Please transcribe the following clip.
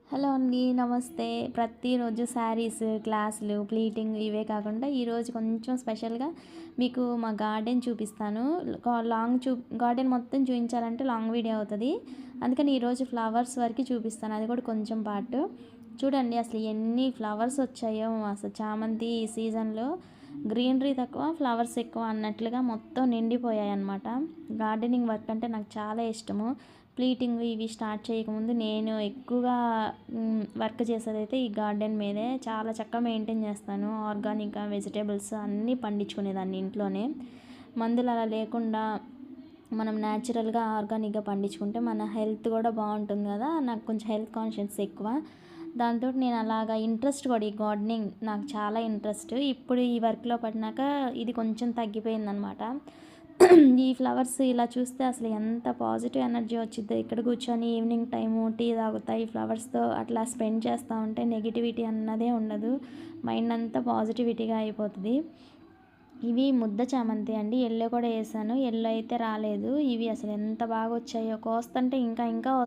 Hello అండి. నమస్తే. ప్రతిరోజు శారీస్, క్లాసులు, ప్లీటింగ్ ఇవే కాకుండా ఈరోజు కొంచెం స్పెషల్‌గా మీకు మా గార్డెన్ చూపిస్తాను. గార్డెన్ మొత్తం చూయించాలంటే లాంగ్ వీడియో అవుతది. అందుకని ఈరోజు ఫ్లవర్స్ వరకి చూపిస్తాను. అది కూడా కొంచెం పార్ట్. చూడండి అసలు ఎన్ని ఫ్లవర్స్ వచ్చాయో అసలు చామంతి ఈ సీజన్‌లో గ్రీనరీ తక్కువ, ఫ్లవర్స్ ఎక్కువ అన్నట్లుగా మొత్తం నిండిపోయాయన్నమాట. గార్డెనింగ్ వర్క్ అంటే నాకు చాలా ఇష్టము. ప్లీటింగ్ ఇవి స్టార్ట్ చేయకముందు నేను ఎక్కువగా వర్క్ చేసేదైతే ఈ గార్డెన్ మీదే. చాలా చక్కగా మెయింటైన్ చేస్తాను. ఆర్గానిక్‌గా వెజిటేబుల్స్ అన్నీ పండించుకునేదాన్ని ఇంట్లోనే. మందులు అలా లేకుండా మనం న్యాచురల్‌గా, ఆర్గానిక్‌గా పండించుకుంటే మన హెల్త్ కూడా బాగుంటుంది కదా. నాకు కొంచెం హెల్త్ కాన్షియస్ ఎక్కువ. దాంతోటి నేను అలాగా ఇంట్రెస్ట్ కూడా ఈ గార్డెనింగ్ నాకు చాలా ఇంట్రెస్ట్. ఇప్పుడు ఈ వర్క్‌లో పడినాక ఇది కొంచెం తగ్గిపోయిందనమాట. ఈ ఫ్లవర్స్ ఇలా చూస్తే అసలు ఎంత పాజిటివ్ ఎనర్జీ వచ్చిద్దో. ఇక్కడ కూర్చొని ఈవినింగ్ టైము టీ తాగుతా ఈ ఫ్లవర్స్‌తో అట్లా స్పెండ్ చేస్తూ ఉంటే నెగిటివిటీ అన్నదే ఉండదు. మైండ్ అంతా పాజిటివిటీగా అయిపోతది. ఇవి ముద్ద చామంతి అండి. యెల్లో కూడా ఏసాను. యెల్లో అయితే రాలేదు. ఇవి అసలు ఎంత బాగా వచ్చాయో. కోస్తుంటే ఇంకా ఇంకా